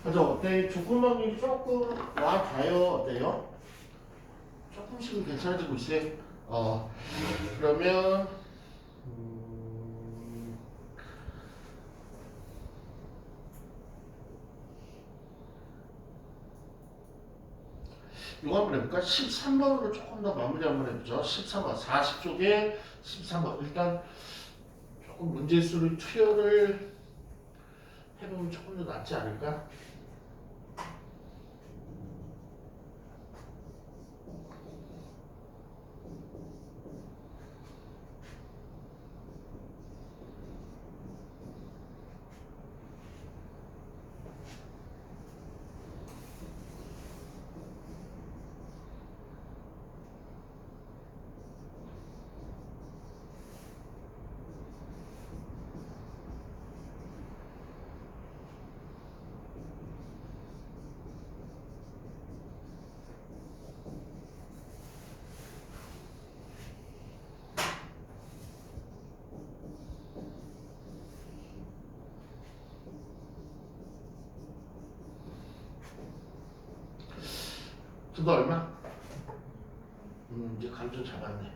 그죠? 어때? 조건방률이 조금 와닿아요. 어때요? 조금씩은 괜찮아지고 있어요. 어, 그러면, 이거 한번 해볼까? 13번으로 조금 더 마무리 한번 해보죠. 13번, 40쪽에 13번. 일단 조금 문제수를 투여를 해보면 조금 더 낫지 않을까? 그거 얼마? 이제 감좀 잡았네.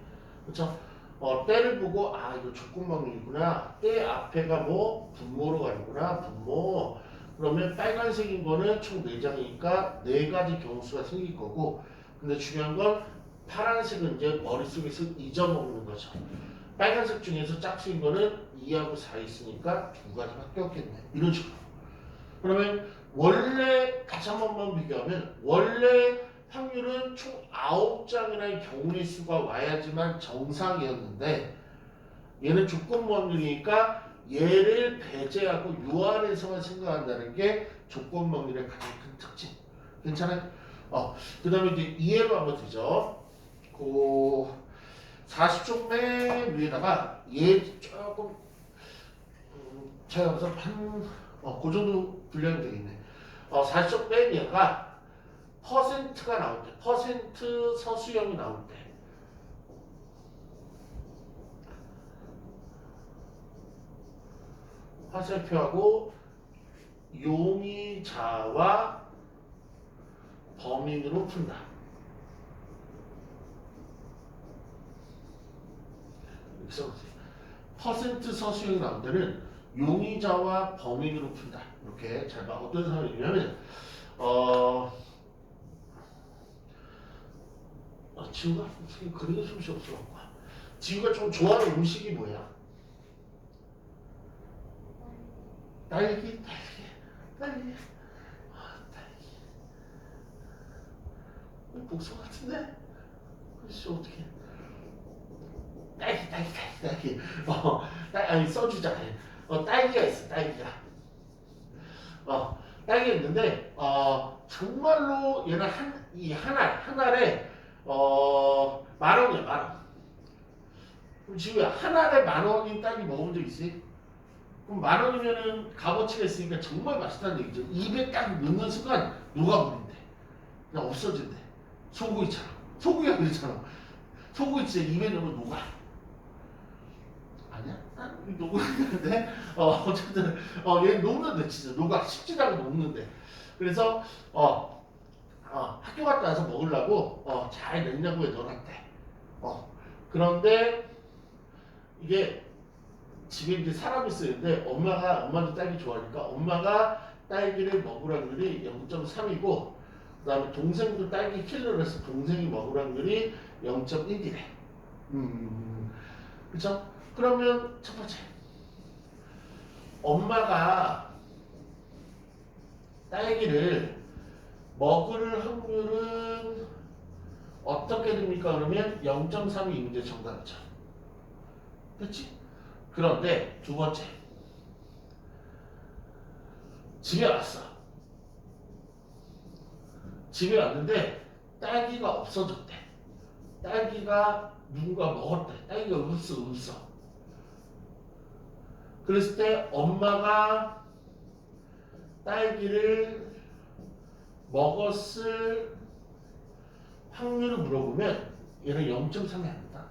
그쵸? 때를 보고, 아, 이거 조건방울이구나. 때 앞에가 뭐? 분모로 가는구나. 분모. 그러면 빨간색인 거는 총 4장이니까 4가지 경수가 생길 거고, 근데 중요한 건 파란색은 이제 머릿속에서 잊어먹는 거죠. 빨간색 중에서 짝수인 거는 2하고 4 있으니까 2가지밖에 없겠네. 이런 식으로. 그러면 원래 다시 한 번만 비교하면 원래 확률은 총 9장이나 경우의 수가 와야지만 정상이었는데 얘는 조건 확률이니까 얘를 배제하고 요 안에서만 생각한다는 게 조건 확률의 가장 큰 특징. 괜찮아요? 그 다음에 이제 이해로 한번 되죠. 그 40쪽 맨 위에다가 얘 조금 제가 우선 그 정도 분량이 되겠네. 40쪽 맨 위에가 퍼센트가 나올 때, 퍼센트 서수형이 나올 때, 화살표하고 용의자와 범인으로 푼다. 이렇게 써보세요. 퍼센트 서수형이 나올 때는 용의자와 범인으로 푼다. 이렇게 잘 봐. 어떤 상황이냐면, 지우가 그리는 솜씨 없어갖고. 지우가 좀 좋아하는 음식이 뭐야? 딸기. 딸기. 복숭아 같은데? 글쎄 어떻게? 딸기. 아니 써주잖아요. 딸기가 있어, 딸기가. 딸기가 있는데, 정말로 얘는 한 알에, 10,000원이야, 10,000원. 그럼 지금 한 알에 10,000원인 딸기 먹어본 적 있어요? 그럼 10,000원이면은 값어치가 있으니까 정말 맛있다는 얘기죠. 입에 딱 넣는 순간 녹아버린대. 그냥 없어진대. 소고기처럼. 소고기가 그렇잖아. 소고기 진짜 입에 넣으면 녹아. 아니야? 녹는데? 어쨌든, 얘 녹는데, 진짜. 녹아. 식지도 않고 녹는데. 그래서, 학교 갔다 와서 먹으려고, 잘 냉장고에 넣어놨대. 그런데, 이게, 집에 이제 사람이 있었는데, 엄마도 딸기 좋아하니까, 엄마가 딸기를 먹을 확률이 0.3이고, 그 다음에 동생도 딸기 킬러를 해서 동생이 먹을 확률이 0.1이래. 그쵸? 그러면 첫 번째, 엄마가 딸기를 먹을 확률은 어떻게 됩니까? 그러면 0.3이 이 문제 정답이죠. 그렇지? 그런데 두 번째, 집에 왔어. 집에 왔는데 딸기가 없어졌대. 딸기가 누군가 먹었대. 딸기가 없어. 그랬을 때 엄마가 딸기를 먹었을 확률을 물어보면 얘는 0.3이 아니다.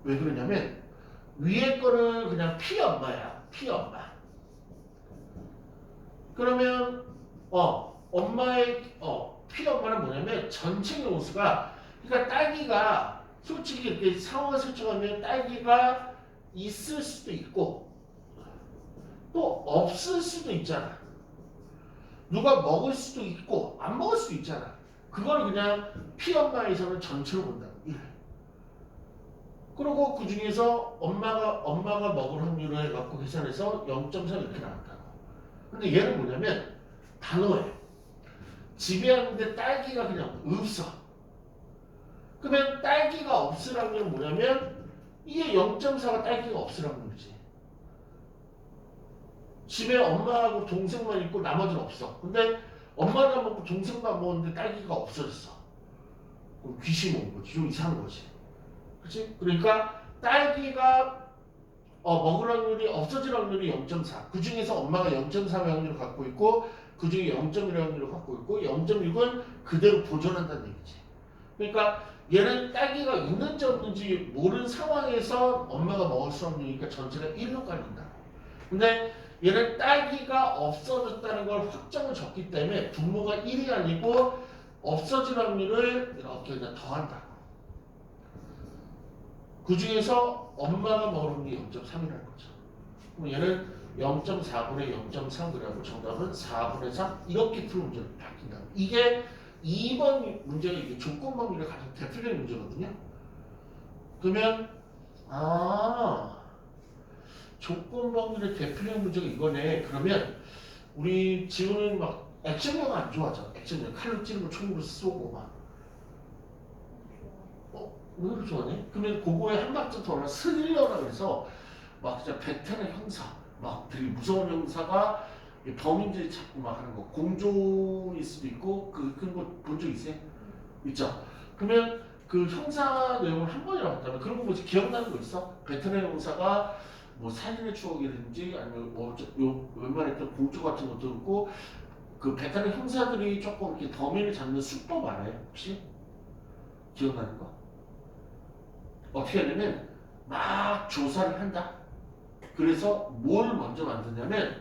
왜 그러냐면 위에 거는 그냥 피엄마야. 피엄마. 그러면 엄마의 피엄마는 뭐냐면 전체 요소가 그러니까 딸기가 솔직히 이렇게 상황을 설정하면 딸기가 있을 수도 있고 또 없을 수도 있잖아. 누가 먹을 수도 있고 안 먹을 수도 있잖아. 그걸 그냥 피엄마에서는 전체로 본다. 그리고 그 중에서 엄마가 먹을 확률을 해갖고 계산해서 0.3 이렇게 나왔다고. 근데 얘는 뭐냐면 단어예요. 집에 왔는데 딸기가 그냥 없어. 그러면 딸기가 없을 확률은 뭐냐면 이게 0.4가 딸기가 없을 확률이지. 집에 엄마하고 동생만 있고 나머지는 없어. 근데 엄마는 안 먹고 동생만 먹었는데 딸기가 없어졌어. 그럼 귀신 온 거지. 좀 이상한 거지. 그치? 그러니까 딸기가 먹을 확률이 없어질 확률이 0.4. 그 중에서 엄마가 0.3의 확률을 갖고 있고 그 중에 0.1의 확률을 갖고 있고 0.6은 그대로 보존한다는 얘기지. 그러니까 얘는 딸기가 있는지 없는지 모르는 상황에서 엄마가 먹을 수 확률이니까 전체가 1로 깔린다. 근데 얘는 딸기가 없어졌다는 걸 확정을 줬기 때문에 분모가 1이 아니고 없어질 확률을 이렇게 그냥 더한다. 그 중에서 엄마가 먹을 확률이 0.3이라는 거죠. 그럼 얘는 0.4분의 0.3 그래갖고 정답은 4분의 3 이렇게 풀 문제로 바뀐다. 이게 2번 문제가 이게 조건 범위를 가장 대표적인 문제거든요. 그러면 조건 범위의 대표적인 문제가 이거네. 그러면 우리 지훈은 막 액션 영화 안 좋아하잖아. 액션 영화 칼로 찌르고 총으로 쏘고 막. 왜 그렇게 좋아하네? 그러면 그거에 한 박자 더 올라 스릴러라 그래서 막 진짜 베테랑 형사 막 되게 무서운 형사가 범인들이 찾고 막 하는 거 공조일 수도 있고 그런 거 본 적 있어요? 있죠? 그러면 그 형사 내용을 한 번이라고 한다면 그런 거 뭐지 기억나는 거 있어? 베테랑 형사가 뭐 살인의 추억이라든지 아니면 뭐 웬만했던 공조 같은 것도 있고 그 베테랑 형사들이 조금 이렇게 범인을 잡는 수법 알아요? 혹시? 기억나는 거? 어떻게 하냐면 막 조사를 한다. 그래서 뭘 먼저 만드냐면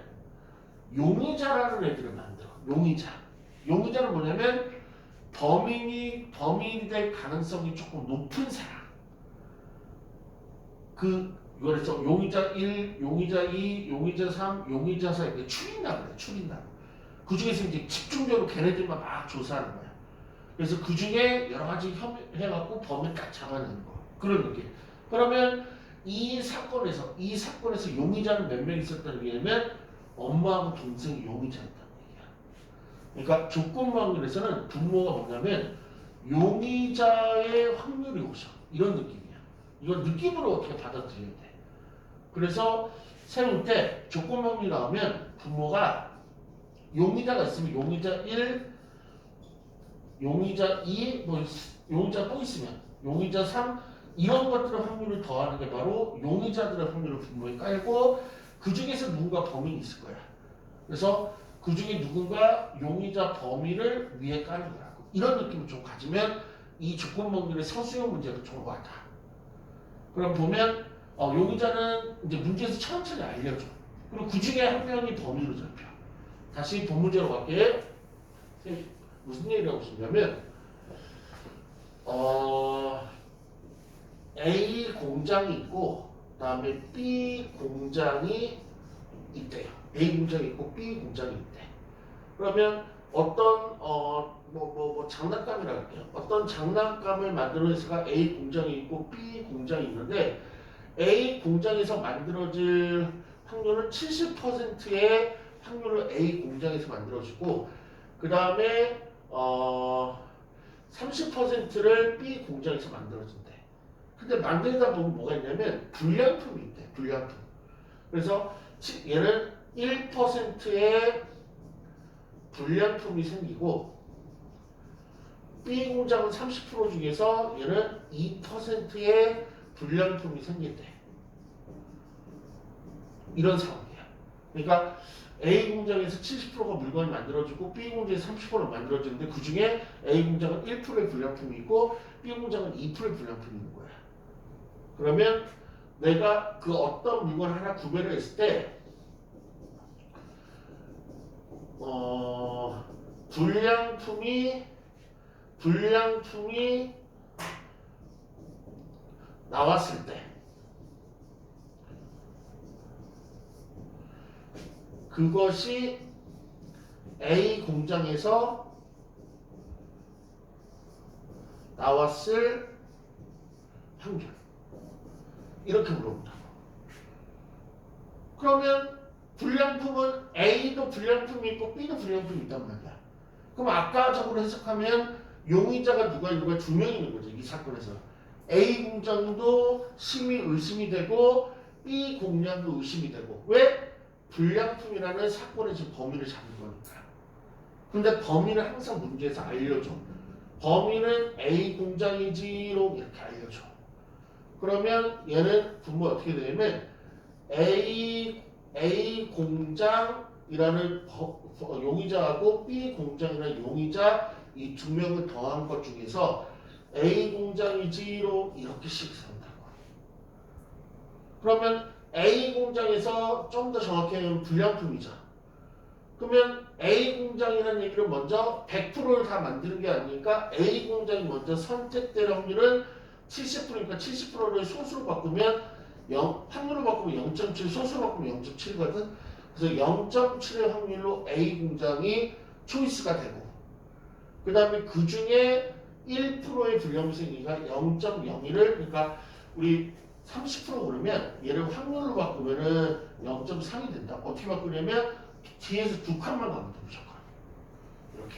용의자라는 애들을 만들어. 용의자. 용의자는 뭐냐면 범인이 될 가능성이 조금 높은 사람. 이거래서 용의자 1, 용의자 2, 용의자 3, 용의자 4 이렇게 추린다 그래. 추린다. 그 중에서 이제 집중적으로 걔네들만 막 조사하는 거야. 그래서 그 중에 여러 가지 해갖고 범인 딱 잡아내는 거. 그런 느낌. 그러면 이 사건에서 용의자는 몇 명 있었다는 얘기냐면 엄마하고 동생이 용의자였다는 얘기야. 그러니까 조건 확률에서는 분모가 뭐냐면 용의자의 확률이 오셔. 이런 느낌이야. 이건 느낌으로 어떻게 받아들여야 돼. 그래서 세울 때 조건 확률이 나오면 분모가 용의자가 있으면 용의자 1, 용의자 2, 뭐 용의자 또 있으면 용의자 3 이런 것들의 확률을 더하는 게 바로 용의자들의 확률을 분모에 깔고 그 중에서 누군가 범인이 있을 거야. 그래서 그 중에 누군가 용의자 범위를 위에 까는 거라고. 이런 느낌을 좀 가지면 이 조건 확률의 서수형 문제가 좋은 것 같아. 그럼 보면 용의자는 이제 문제에서 천천히 알려줘. 그리고 그 중에 한 명이 범인으로 잡혀. 다시 본 문제로 갈게요. 무슨 얘기를 하고 싶냐면 A 공장이 있고 그다음에 B 공장이 있대요. A 공장이 있고 B 공장이 있대. 그러면 어떤 장난감이라고 할게요. 어떤 장난감을 만들어내서가 A 공장이 있고 B 공장이 있는데 A 공장에서 만들어질 확률은 70%의 확률을 A 공장에서 만들어지고 그 다음에 30%를 B 공장에서 만들어진대. 근데 만들다 보면 뭐가 있냐면 불량품이 있대. 불량품. 그래서 얘는 1%의 불량품이 생기고 B 공장은 30% 중에서 얘는 2%의 불량품이 생긴대. 이런 상황이야. 그러니까 A 공장에서 70%가 물건이 만들어지고 B 공장에서 30%가 만들어지는데 그 중에 A 공장은 1%의 불량품이 있고 B 공장은 2%의 불량품이 있는 거야. 그러면 내가 그 어떤 물건 하나 구매를 했을 때 불량품이 나왔을 때 그것이 A 공장에서 나왔을 확률 이렇게 물어본다. 그러면 불량품은 A도 불량품이 있고 B도 불량품이 있단 말이야. 그럼 아까적으로 해석하면 용의자가 누가 두 명 있는 거죠. 이 사건에서 A 공장도 의심이 되고 B 공장도 의심이 되고 왜? 불량품이라는 사건의 지금 범위를 잡는 거니까. 근데 범위는 항상 문제에서 알려줘. 범위는 A 공장이지로 이렇게 알려줘. 그러면 얘는 분모 어떻게 되냐면 A 공장이라는 용의자하고 B 공장이라는 용의자 이 두 명을 더한 것 중에서 A 공장이지로 이렇게 식산다고. 그러면 A 공장에서 좀 더 정확히 하면 불량품이죠. 그러면 A 공장이라는 얘기를 먼저 100%를 다 만드는 게 아니니까 A 공장이 먼저 선택될 확률은 70%니까 70%를 소수로 바꾸면 확률로 바꾸면 0.7, 소수로 바꾸면 0.7거든. 그래서 0.7의 확률로 A 공장이 초이스가 되고 그 다음에 그 중에 1%의 불량생이가 0.01을 그러니까 우리 30% 그러면 얘를 확률로 바꾸면은 0.3이 된다. 어떻게 바꾸냐면 뒤에서 두 칸만 가면 돼 무조건. 이렇게.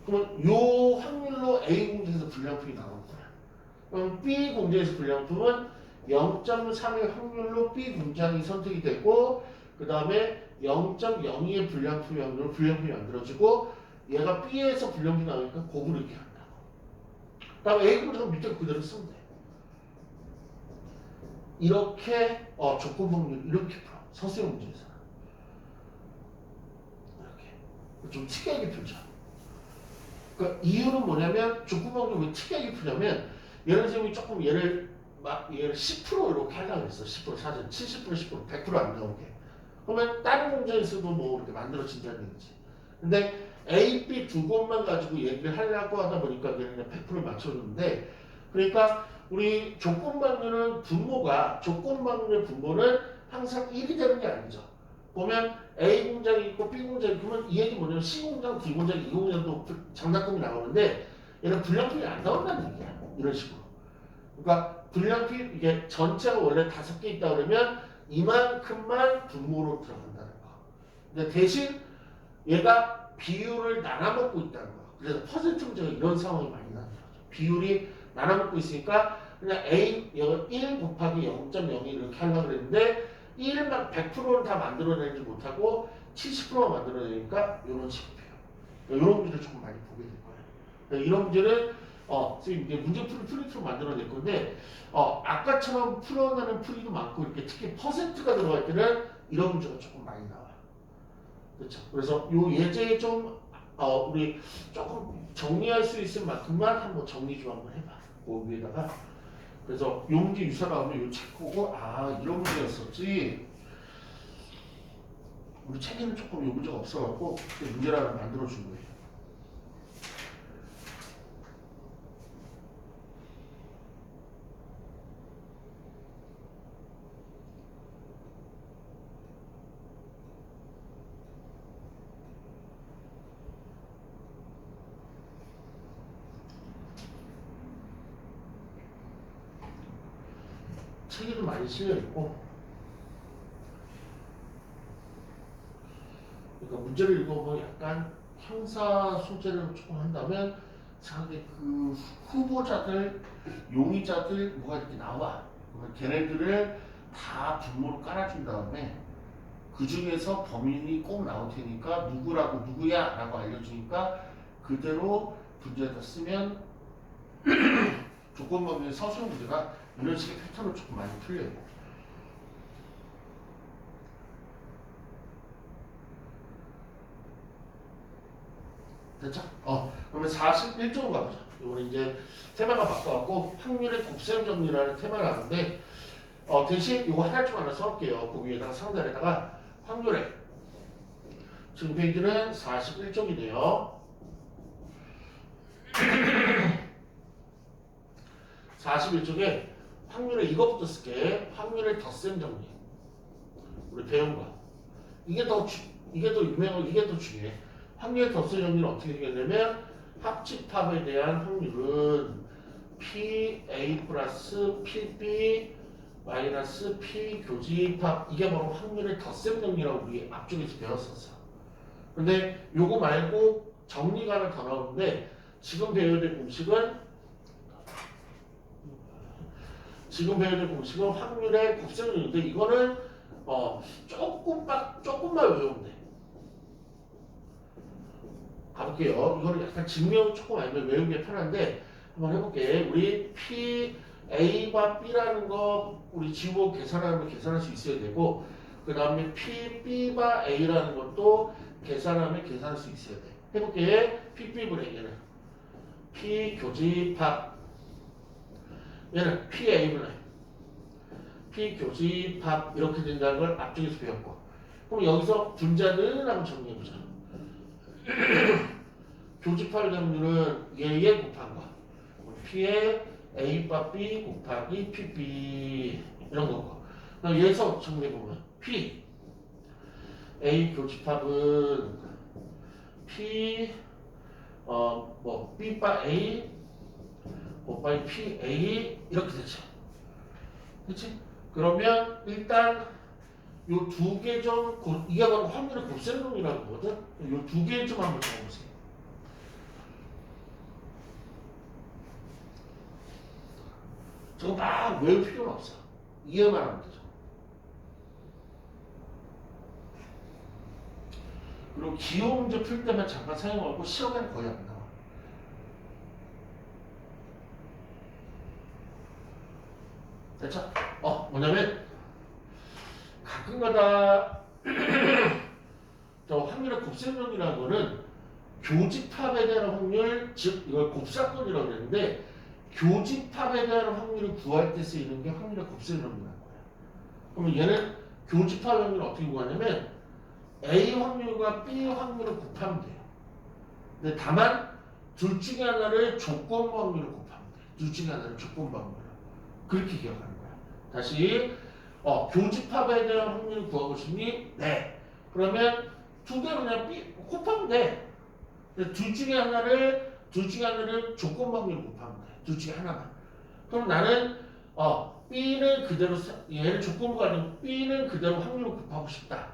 그러면 요 확률로 A 공장에서 불량품이 나오는 거야. 그럼 B 공장에서 불량품은 0.3의 확률로 B 공장이 선택이 되고 그 다음에 0.02의 불량품이 만들어지고 얘가 B에서 불량품이 나오니까 곱을 이렇게 한다고. 다음에 A 공장은 밑에 그대로 쓰면 돼. 이렇게 조건 확률 이렇게 풀어. 서술형 문제에서. 이렇게. 좀 특이하게 풀죠. 그러니까 이유는 뭐냐면 조건 확률 왜 특이하게 풀냐면 예를 들면 조금 얘를 10% 이렇게 하려고 했어. 10% 사전 70% 10% 100% 안 나오게. 그러면 다른 공장에서도 뭐 이렇게 만들어진다는 얘기지. 근데 A, B 두 곳만 가지고 얘기를 하려고 하다 보니까 그냥 100% 맞춰줬는데 그러니까 우리 조건방률은 조건방률의 분모는 항상 1이 되는 게 아니죠. 보면 A 공장이 있고 B 공장이 있고 그러면 이 얘기 뭐냐면 C 공장, D 공장, E 공장도 장단점이 나오는데 얘는 불량품이 안 나온다는 얘기야. 이런 식으로. 그러니까 불량품 이게 전체가 원래 5개 있다 그러면 이만큼만 분모로 들어간다는 거. 근데 대신 얘가 비율을 나눠먹고 있다는 거. 그래서 퍼센트 문제가 이런 상황이 많이 나는 거죠. 비율이 나눠먹고 있으니까 그냥 A 1 곱하기 0.02 이렇게 하려고 그랬는데 1만 100%는 다 만들어내지 못하고 70%만 만들어내니까 이런 식으로 해요. 이런 문제를 조금 많이 보게 될 거예요. 이런 문제는 선생님 이제 문제 풀이로 만들어낼 건데 아까처럼 풀어내는 풀이도 많고 이렇게 특히 퍼센트가 들어갈 때는 이런 문제가 조금 많이 나와요. 그렇죠. 그래서 요 예제에 좀 우리 조금 정리할 수 있을 만큼만 한번 정리 좀 한번 해봐. 그 위에다가 그래서 요 문제 유사 나오면 요 책 보고 이런 문제였었지. 우리 책에는 조금 요 문제가 없어갖고 문제를 하나 만들어 준 거예요. 책에도 많이 실려있고 그러니까 문제를 읽어보면 약간 형사 소재를 조금 한다면 자기 그 후보자들, 용의자들 뭐가 이렇게 나와. 그러면 걔네들을 다 분모로 깔아준 다음에 그 중에서 범인이 꼭 나올 테니까 누구야 라고 알려주니까 그대로 문제에다 쓰면 조건범위의 서술 문제가 이런 식의 패턴으로 조금 많이 풀려요. 됐죠? 그러면 41쪽으로 가보자. 이거는 이제 테마가 바꿔갖고 확률의 곱셈 정리라는 테마를 하는데 대신 이거 하나 좀 하나 써볼게요. 그 위에다가 상단에다가 확률의 지금 페이지는 41쪽이네요. 41쪽에 확률의 이것부터 쓸게. 확률의 덧셈 정리. 우리 배운 거. 이게 더 유명하고 이게 더 중요해. 확률의 덧셈 정리는 어떻게 되겠냐면 합집합에 대한 확률은 PA 플러스 PB 마이너스 P 교집합 이게 바로 확률의 덧셈 정리라고 우리 앞쪽에서 배웠었어. 근데 요거 말고 정리가 하나 더 나오는데 지금 배워야 될 공식은 확률의 곱셈 정리인데 이거는 조금만 외우면 돼. 가볼게요. 이거는 약간 증명 조금 알면 외우는 게 편한데 한번 해볼게. 우리 P, A와 B라는 거 우리 지우고 계산하면 계산할 수 있어야 되고 그 다음에 P, B와 A라는 것도 계산하면 계산할 수 있어야 돼. 해볼게. P, B분의 얘는 P 교집합 얘는 P, A분의 P 교집합 이렇게 된다는 걸 앞쪽에서 배웠고 그럼 여기서 분자는 한번 정리해보자. 교집합의 확률은 얘에 곱한 거. P에 A바 B 곱하기 PB 이런 거고. 그럼 얘에서 정리해보면 P A 교집합은 P B바 A 곱하기 PA 이렇게 되죠. 그치? 그러면 일단 요 두 개 좀 이게 바로 확률의 곱셈론이라고 하거든. 요 두 개 좀 한번 적어보세요. 저거 막 외울 필요는 없어. 이해만 하면 되죠. 그리고 기호 문제 풀 때만 잠깐 사용하고 시험에는 거의 안 나와. 됐죠? 뭐냐면 가끔가다 저 확률의 곱셈론이라는 거는 교집합에 대한 확률, 즉 이걸 곱사건이라고 그랬는데 교집합에 대한 확률을 구할 때 쓰이는 게 확률의 곱셈론이라는 거야. 그러면 얘는 교집합 확률을 어떻게 구하냐면 A 확률과 B 확률을 곱하면 돼요. 근데 다만 둘 중에 하나를 조건 확률을 곱하면 돼. 둘 중에 하나를 조건 확률을. 그렇게 기억하는 거야. 다시 교집합에 대한 확률을 구하고 싶니? 네. 그러면 두 개를 그냥 곱하면 돼. 둘 중에 하나를 조건 확률을 곱하면 돼. 둘 중에 하나만. 그럼 나는 B는 그대로 얘를 조건부가 아니고 B는 그대로 확률을 곱하고 싶다.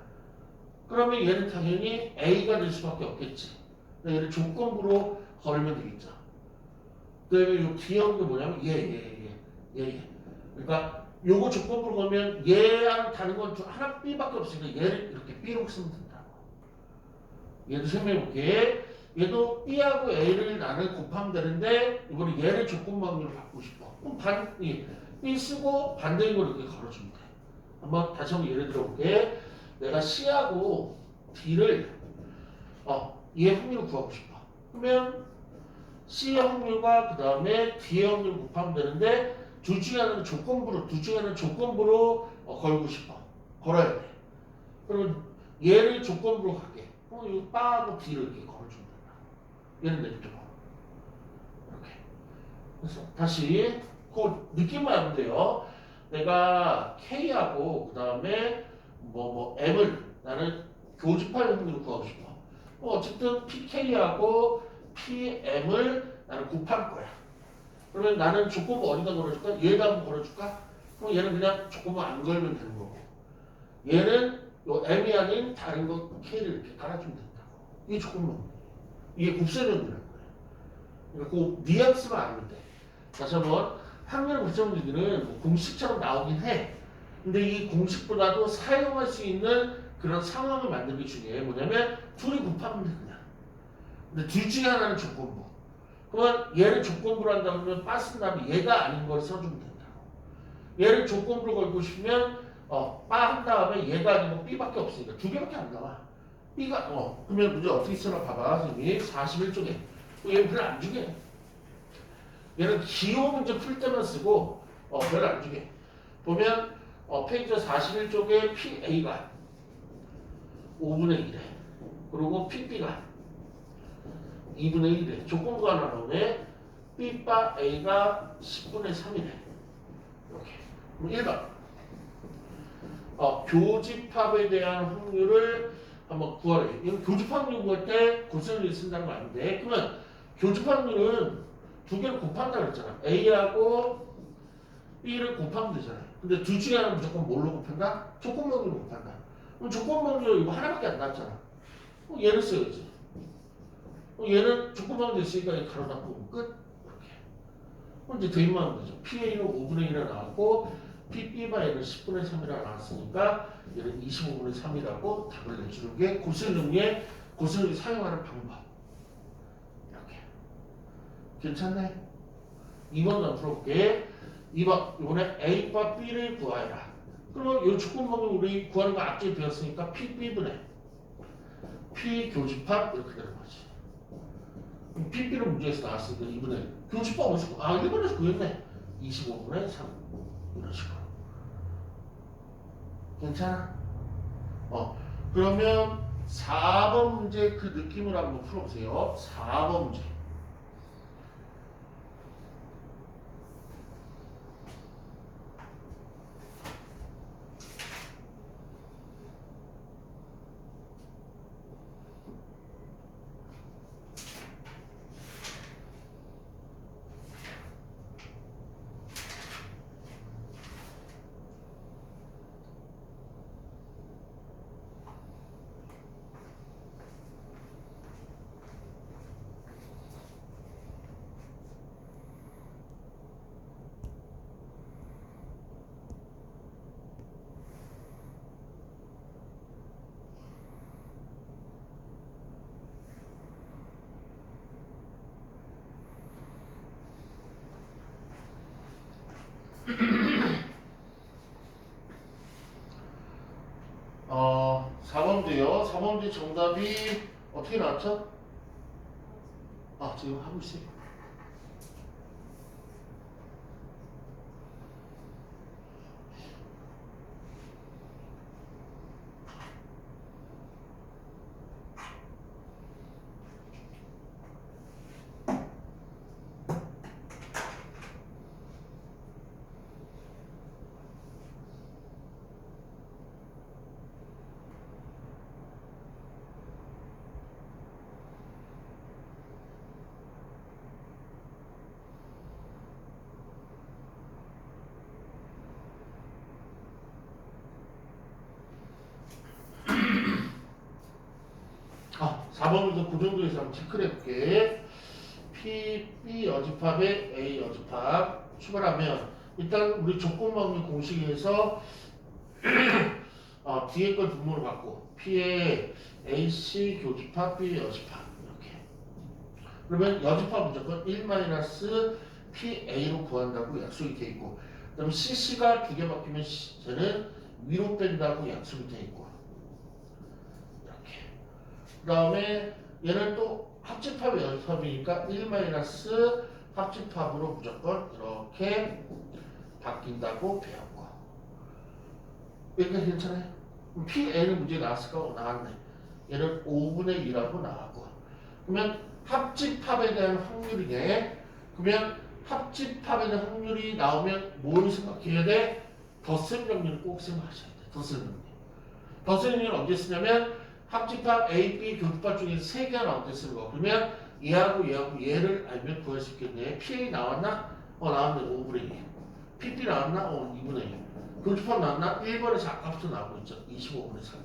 그러면 얘는 당연히 A가 될 수밖에 없겠지. 얘를 조건부로 걸면 되겠죠. 그다음에 이 뒤에 온 게 뭐냐면 얘. 그러니까 요거 조건부로 걸면 얘랑 다른 건 하나 B밖에 없으니까 얘를 이렇게 B로 쓰면 된다고. 얘도 설명해볼게. 얘도 B하고 A를 나는 곱하면 되는데 이번에 얘를 조건부 확률로 바꾸고 싶어. 그럼 B 쓰고 반대인 걸 이렇게 걸어주면 돼. 한번 다시 한번 예를 들어볼게. 내가 C하고 D를 얘 확률을 구하고 싶어. 그러면 C의 확률과 그 다음에 D의 확률을 곱하면 되는데 둘 중에 하나는 조건부로 걸고 싶어. 걸어야 돼. 그러면 얘를 조건부로 갈게. 그럼 이 바하고 D를 이렇게 걸어주면 된다. 얘는 내리죠. 이렇게. 그래서 다시 그 느낌만 하면 돼요. 내가 K하고 그 다음에 M을 나는 교집합 확률을 구하고 싶어. 어쨌든 PK하고 PM을 나는 곱할 거야. 그러면 나는 조건부 어디다 걸어줄까? 얘에다 한번 걸어줄까? 그럼 얘는 그냥 조건부 안 걸면 되는 거고. 얘는 요 M이 아닌 다른 거 K를 이렇게 깔아주면 된다고. 이게 조건부. 이게 곱셈론이라는 거야. 그러니까 그 뉘앙스만 알면 돼. 다시 한번 확률 곱셈론들은 공식처럼 나오긴 해. 근데 이 공식보다도 사용할 수 있는 그런 상황을 만드는 게 중요해. 뭐냐면 둘이 곱하면 돼 그냥. 근데 둘 중에 하나는 조건부. 그러면 얘를 조건부로 한다 그러면 빠쓴 다음에 얘가 아닌 걸 써주면 된다고. 얘를 조건부로 걸고 싶으면 빠 한 다음에 얘가 아니고 B밖에 없으니까 두 개밖에 안 나와. B가 그러면 문제 어떻게 쓰나 봐봐. 선생님이 41쪽에 얘는 별로 안 주게. 얘는 기호 문제 풀 때만 쓰고 별로 안 주게. 보면 페이지 41쪽에 PA가 5분의 1에 그리고 PB가 2분의 1에 조건부가 하나 나오네. B 바 A가 10분의 3이래. 이렇게. 그럼 1번. 교집합에 대한 확률을 한번 구하래. 이건 교집합 연구할 때 고스란히 쓴다는 거 아닌데. 그러면 교집합 확률은 두 개를 곱한다 그랬잖아. A하고 B를 곱하면 되잖아요. 근데 둘 중에 하나는 무조건 뭘로 곱한다? 조건명으로 곱한다. 그럼 조건명률 이거 하나밖에 안 나왔잖아. 얘를 써야지. 얘는 조건명이 됐으니까 가로 닫고 끝. 이렇게. 그럼 이제 대입만 하면 되죠. PA는 5분의 1이 나왔고 PB바에는 10분의 3이라 나왔으니까 얘는 25분의 3이라고 답을 내주는 게 고스란히의 고스란히 사용하는 방법. 이렇게. 괜찮네? 2번도 한번 풀어볼게. 2번 이번에 A과 B를 구하여라. 그러면 이 조건명을 우리 구하는 거 앞뒤에 배웠으니까 PB분의 P 교집합 이렇게 되는 거지. PB는 문제에서 나왔으니까 2분의 교집합 어디서 1번에서 구했네. 25분의 3 이런 식으로. 괜찮아? 그러면 4번 문제 그 느낌을 한번 풀어보세요. 4번 문제. 어, 4번 문제요. 4번 문제 정답이 어떻게 나왔죠? 지금 하고 있어요. 아, 4번부터 그 정도에서 한번 체크를 해볼게. P, B 여집합에 A 여집합 출발하면 일단 우리 조건방류 공식에서 뒤에 걸 분모를 받고 P에 AC 교집합, B 여집합 이렇게. 그러면 여집합 무조건 1-PA로 구한다고 약속이 돼 있고, 그다음에 CC가 두 개 바뀌면 쟤는 위로 뺀다고 약속이 돼 있고. 그 다음에 얘는 또 합집합의 연습합이니까 1 합집합으로 무조건 이렇게 바뀐다고 배웠고. 여기까지 괜찮아요? 그럼 PA는 문제 나왔을까? 나왔네. 얘는 5분의 2라고 나왔고. 그러면 합집합에 대한 확률이네. 그러면 합집합에 대한 확률이 나오면 뭘 생각해야 돼? 덧셈 확률을 꼭 생각하셔야 돼. 덧셈 확률. 덧셈 확률은 언제 쓰냐면 합집합 A, B 교집합 중에 세 개가 나올 때 쓰는 거. 그러면 얘하고 얘를 알면 구할 수 있겠네. PA 나왔나? 나왔네. 5분의 2. PP 나왔나? 2분의 2. 교집합 나왔나? 1번에서 아까부터 나오고 있죠. 25분의 3.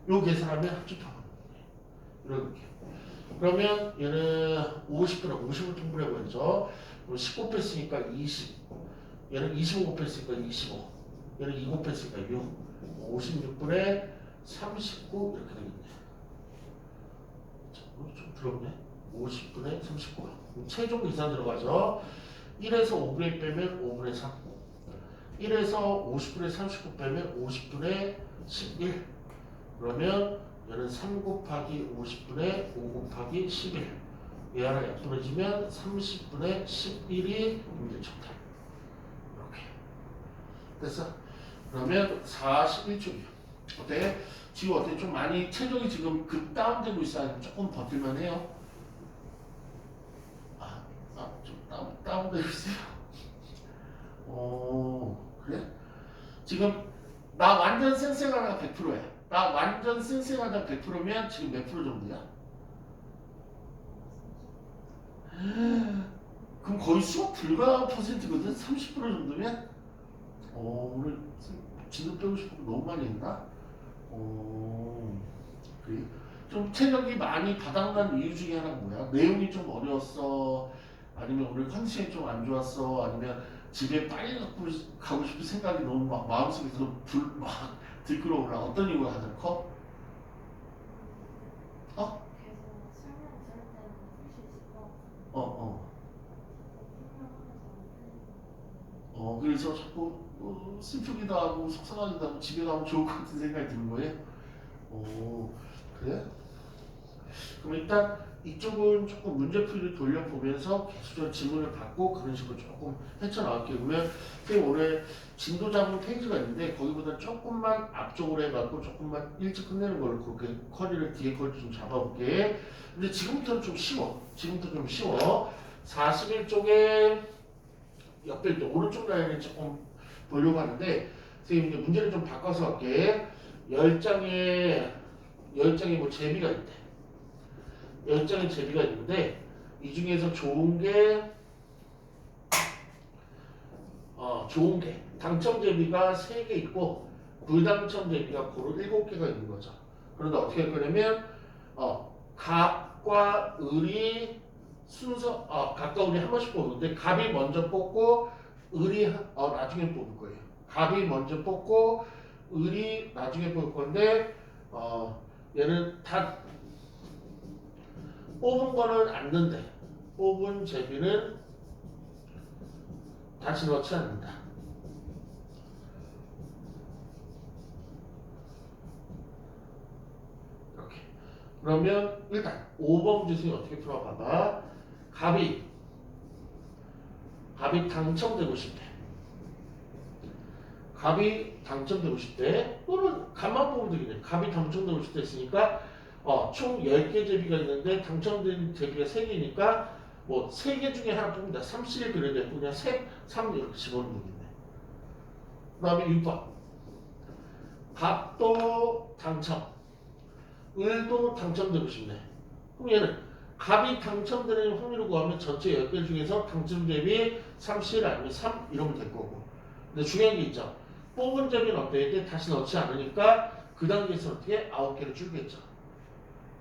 요 계산하면 합집합. 이렇게. 그러면 얘는 50분에 50을 통분해버리죠. 그럼 10 곱했으니까 20. 얘는 25 곱했으니까 25. 얘는 2 곱했으니까 6. 56분에 39 이렇게 되겠네. 자, 좀 들었네. 50분의 39. 최종 계산 들어가죠. 1에서 5분의 1 빼면 5분의 3. 1에서 50분의 39 빼면 50분의 11. 그러면 얘는 3 곱하기 50분의 5 곱하기 11. 얘 하나 약분해지면 30분의 11이 임대 정답. 이렇게. 됐어? 그러면 41쪽이요. 어때? 지금 어때? 좀 많이 체력이 지금 급 다운되고 있어요. 조금 버틸만 해요. 다운돼 주세요. 그래? 지금 나 완전 쌩쌩하다 100%야. 나 완전 쌩쌩하다 100%면 지금 몇 프로 정도야? 그럼 거의 수업 불가 퍼센트거든? 30% 정도면? 오늘 진도 빼고 싶은 거 너무 많이 했나? 그래. 좀 체력이 많이 바닥난 이유 중에 하나가 뭐야? 내용이 좀 어려웠어? 아니면 오늘 컨디션이 좀 안 좋았어? 아니면 집에 빨리 가고 싶은 생각이 너무 막 마음속에서 막 들끓어올라? 어떤 이유가 가장 커? 어? 계속 설명 들을 때는 할수 있을 것 같은데 어. 설명하면서 그래서 자꾸 슬프기도 하고 속상하기도 하고 집에 가면 좋을 것 같은 생각이 드는 거예요? 그래? 그럼 일단 이쪽은 조금 문제풀이를 돌려보면서 계속적으로 질문을 받고 그런 식으로 조금 헤쳐나갈게요. 그러면 선생님 올해 진도 잡은 페이지가 있는데 거기보다 조금만 앞쪽으로 해갖고 조금만 일찍 끝내는 걸로 그렇게 커리를 뒤에 커리 좀 잡아볼게. 근데 지금부터는 좀 쉬워. 지금부터 좀 쉬워. 41쪽에 옆에 이제 오른쪽 라인을 조금 보려고 하는데 선생님 이제 문제를 좀 바꿔서 할게. 10장에 뭐 제비가 있대. 10장의 제비가 있는데 이 중에서 좋은 게 당첨 제비가 3개 있고 불당첨 제비가 고로 7개가 있는 거죠. 그런데 어떻게 할 거냐면 갑과 을이 순서 갑과 을이 한 번씩 뽑는데 갑이 먼저 뽑고 을이 나중에 뽑을 거예요. 갑이 먼저 뽑고 을이 나중에 뽑을 건데 얘는 다 뽑은 거는 않는데 뽑은 제비는 다시 넣지 않는다. 이렇게. 그러면 일단 5번 문제 중에 어떻게 풀어봐봐. 갑이 당첨되고 싶대. 갑이 당첨되고 싶대. 또는 갑만 뽑으면 되겠네. 갑이 당첨되고 싶대 했으니까 총 10개 제비가 있는데 당첨된 제비가 3개니까 뭐 3개 중에 하나 뽑는다. 3C를 그려야 되고 그냥 3 이렇게 집어넣는 되겠네. 그 다음에 6번. 갑도 당첨. 을도 당첨되고 싶네. 그럼 얘는 갑이 당첨되는 확률을 구하면 전체 10개 중에서 당첨 대비 3C 아니면 3 이러면 될 거고. 근데 중요한 게 있죠. 뽑은 제비는 어때야 돼? 다시 넣지 않으니까 그 단계에서 어떻게 9개를 줄겠죠.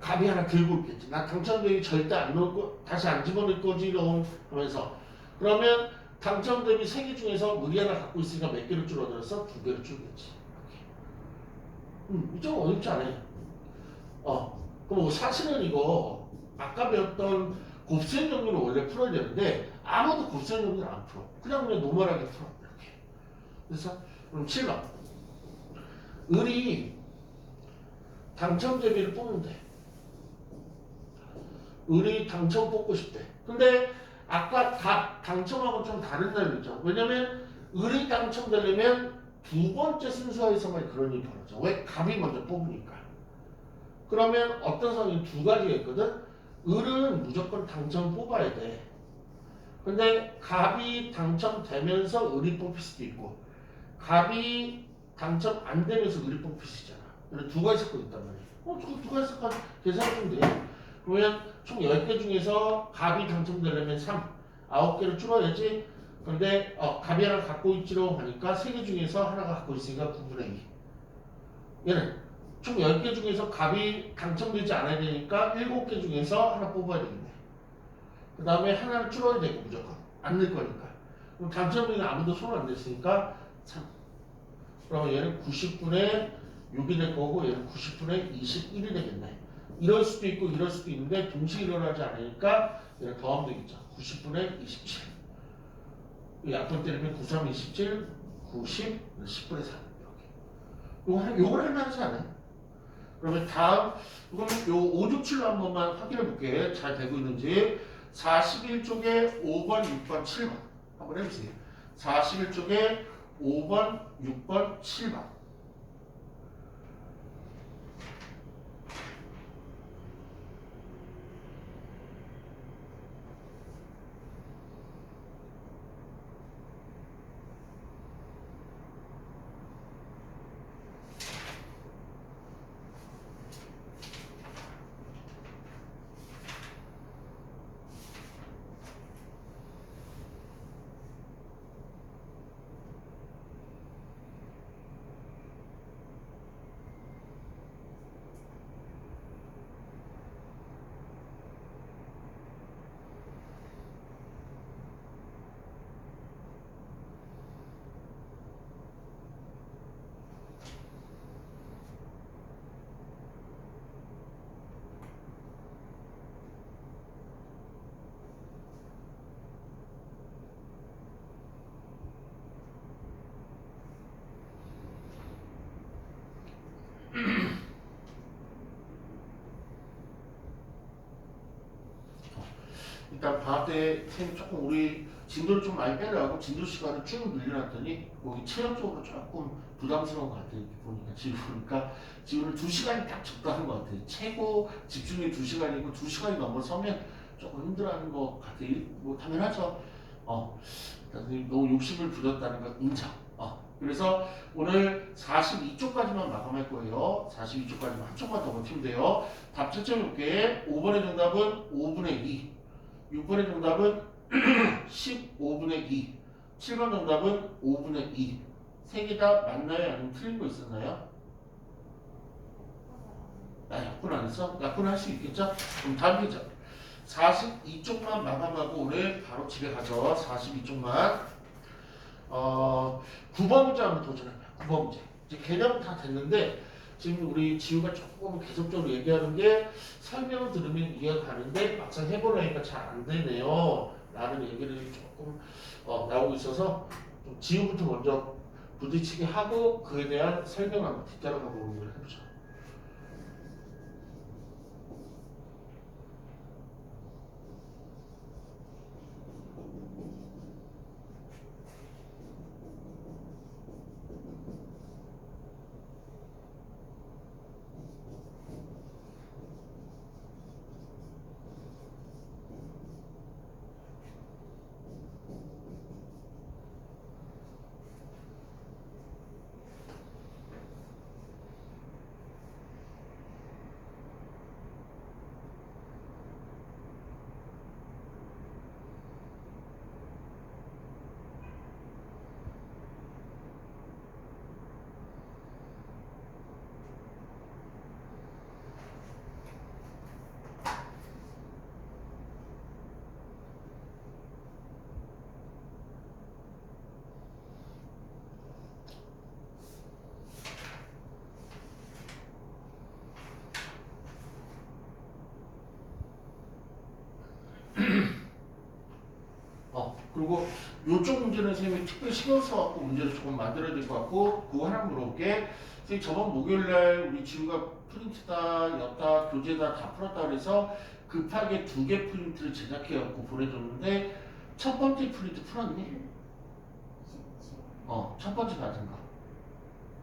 갑이 하나 들고 있겠지. 나 당첨되기 절대 안 넣을 거, 다시 안 집어넣을 거지, 하면서. 그러면 당첨 대비 3개 중에서 을이 하나 갖고 있으니까 몇 개를 줄어들어서 2개를 줄겠지. 이쪽은 어렵지 않아요. 그럼 사실은 이거 아까 배웠던 곱셈 정리를 원래 풀어야 되는데 아무도 곱셈 정리를 안 풀어. 그냥 노멀하게 풀어. 이렇게. 그래서 그럼 7번. 을이 당첨 대비를 뽑는데 을이 당첨 뽑고 싶대. 근데 아까 당첨하고 좀 다른 내용이죠. 왜냐면 을이 당첨되려면 두 번째 순서에서만 그런 일이 벌어져. 왜? 갑이 먼저 뽑으니까. 그러면 어떤 상황이 두 가지가 있거든. 을은 무조건 당첨 뽑아야 돼. 근데 갑이 당첨되면서 을이 뽑힐 수도 있고 갑이 당첨 안 되면서 을이 뽑힐 수 있잖아. 그래서 두 가지 사건이 있단 말이야. 두 가지 사건 계산하면 돼. 그러면 총 10개 중에서 갑이 당첨되려면 3, 9개를 줄어야지. 근데 갑이 하나 갖고 있지로 하니까 3개 중에서 하나가 갖고 있으니까 9분의 2. 얘는 총 10개 중에서 갑이 당첨되지 않아야 되니까 7개 중에서 하나 뽑아야 되겠네. 그 다음에 하나를 줄어야 되고 무조건. 안 낼 거니까. 그럼 당첨되는 아무도 손 안 댔으니까 3. 그러면 얘는 90분의 6이 될 거고 얘는 90분의 21이 되겠네. 이럴 수도 있고 이럴 수도 있는데 동시에 일어나지 않으니까 얘는 더하면 되겠죠. 90분의 27. 약분 때리면 93, 27, 90, 10분의 3. 이렇게. 요걸 할만하지 않아요? 그러면 다음, 그럼 요 5, 6, 7로 한 번만 확인해 볼게. 잘 되고 있는지. 41쪽에 5번, 6번, 7번. 한번 해보세요. 41쪽에 5번, 6번, 7번. 일단 방학 때 쌤이 조금 우리 진도를 좀 많이 빼려고 진도 시간을 쭉 늘려놨더니 거기 체력적으로 조금 부담스러운 것 같아요. 이렇게 보니까 지금 보니까 지금은 2시간이 딱 적당한 것 같아요. 최고 집중이 2시간이고 2시간이 넘어서면 조금 힘들어하는 것 같아요. 뭐 당연하죠. 너무 욕심을 부렸다는 거 인정. 그래서 오늘 42쪽까지만 마감할 거예요. 42쪽까지만 한 쪽만 더 버티면 돼요. 답 채점 볼게. 5번의 정답은 5분의 2. 6번의 정답은 15분의 2. 7번 정답은 5분의 2. 세 개 다 맞나요? 아니면 틀린 거 있었나요? 약분 안 했어? 약분 할 수 있겠죠? 그럼 다음 문제. 42쪽만 마감하고 오늘 바로 집에 가죠. 42쪽만. 9번 문제 한번 도전해봐요. 9번 문제. 이제 개념 다 됐는데 지금 우리 지우가 조금 계속적으로 얘기하는 게 설명을 들으면 이해가 가는데 막상 해보려니까 잘 안 되네요. 라는 얘기를 조금 나오고 있어서 좀 지우부터 먼저 부딪히게 하고 그에 대한 설명을 한번 뒤따라가 보는 걸 해보죠. 그리고 요쪽 문제는 선생님이 특별히 신경 써갖고 문제를 조금 만들어야 될 것 같고 그거 하나 물어볼게. 선생님 저번 목요일날 우리 지우가 프린트다, 였다, 교재다 다 풀었다 그래서 급하게 2개 프린트를 제작해갖고 보내줬는데 첫 번째 프린트 풀었니? 17 첫 번째 받은 거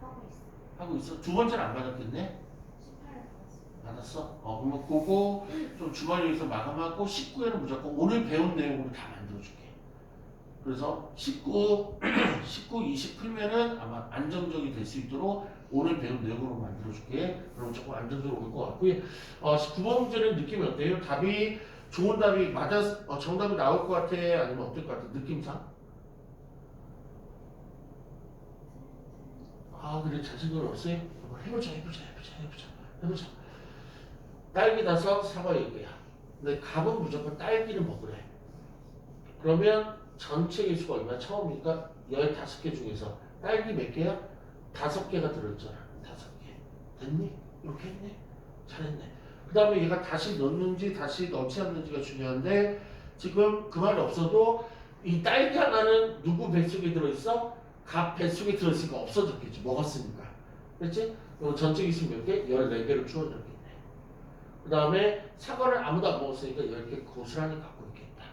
하고 있어. 하고 있어? 두 번째는 안 받았겠네? 18을 받았어. 받았어? 그러면 그거 좀 주말에서 마감하고 19에는 무조건 오늘 배운 내용으로 다 만들어줄게. 그래서 19, 20 풀면은 아마 안정적이 될 수 있도록 오늘 배운 내용으로 만들어줄게. 그럼 조금 안정적으로 올 것 같고요. 9번 문제는 느낌이 어때요? 답이 좋은 답이 정답이 나올 것 같아? 아니면 어떨 것 같아? 느낌상? 그래 자신감 없어요? 한번 해보자. 딸기 다섯 사과 10개야. 근데 갑은 무조건 딸기를 먹으래. 그러면 전체 개수가 얼마야? 처음이니까 15개 중에서 딸기 몇 개야? 5개가 들어있잖아. 5개. 됐니? 이렇게 했네? 잘했네. 그 다음에 얘가 다시 넣는지 다시 넣지 않는지가 중요한데 지금 그 말이 없어도 이 딸기 하나는 누구 뱃속에 들어있어? 갑 뱃속에 들어있으니까 없어졌겠지. 먹었으니까. 그렇지? 그럼 전체 개수 몇 개? 14개를 주어졌겠네. 그 다음에 사과를 아무도 안 먹었으니까 10개 고스란히 갖고 있겠다.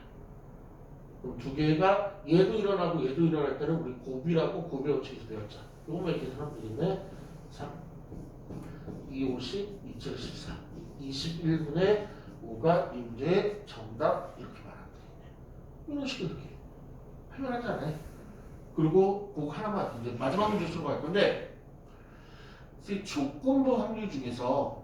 그럼 2개가 얘도 일어나고 얘도 일어날 때는 우리 곱이라고 곱의 원칙에서 배웠잖아. 요것만 계산하면 되겠네. 3, 2, 50, 2, 7, 14. 21분의 5가 이 문제의 정답 이렇게 말하면 되겠네. 이런 식으로 이렇게 할만하지 않아요? 그리고 그거 하나만 이제 마지막 문제 들어갈 건데 조건부 확률 중에서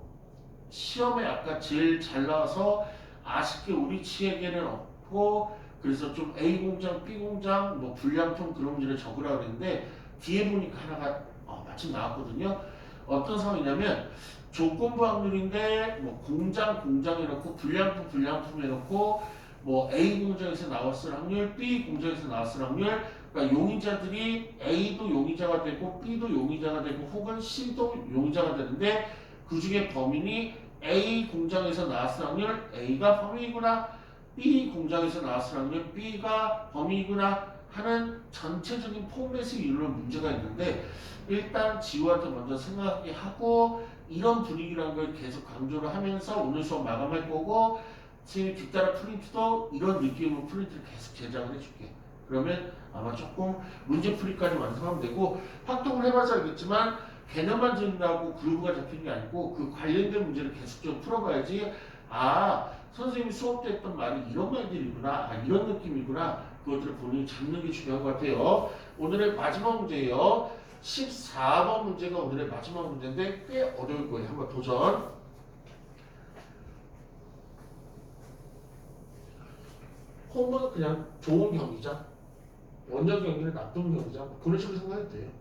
시험에 아까 제일 잘 나와서 아쉽게 우리 치에게는 없고 그래서 좀 A 공장, B 공장, 뭐 불량품 그런 문제를 적으라고 그랬는데 뒤에 보니까 하나가 마침 나왔거든요. 어떤 상황이냐면 조건부 확률인데 뭐 공장 해놓고 불량품 해놓고 뭐 A 공장에서 나왔을 확률, B 공장에서 나왔을 확률 그러니까 용의자들이 A도 용의자가 되고 B도 용의자가 되고 혹은 C도 용의자가 되는데 그 중에 범인이 A 공장에서 나왔을 확률 A가 범인이구나 B 공장에서 나왔을 확률 B가 범인이구나 하는 전체적인 포맷의 이루는 문제가 있는데 일단 지우한테 먼저 생각하게 하고 이런 분위기라는 걸 계속 강조를 하면서 오늘 수업 마감할 거고 선생님이 뒤따라 프린트도 이런 느낌으로 프린트를 계속 제작을 해줄게. 그러면 아마 조금 문제풀이까지 완성하면 되고, 확동을 해봐서 알겠지만 개념만 정리하고 그루브가 잡히는 게 아니고 그 관련된 문제를 계속 좀 풀어봐야지. 아, 선생님이 수업 때 했던 말이 이런 말들이구나, 아, 이런 느낌이구나, 그것들을 본인이 잡는 게 중요한 것 같아요. 오늘의 마지막 문제예요. 14번 문제가 오늘의 마지막 문제인데 꽤 어려울 거예요. 한번 도전. 홈은 그냥 좋은 경기장, 원정 경기는 나쁜 경기장, 그런 식으로 생각해도 돼요.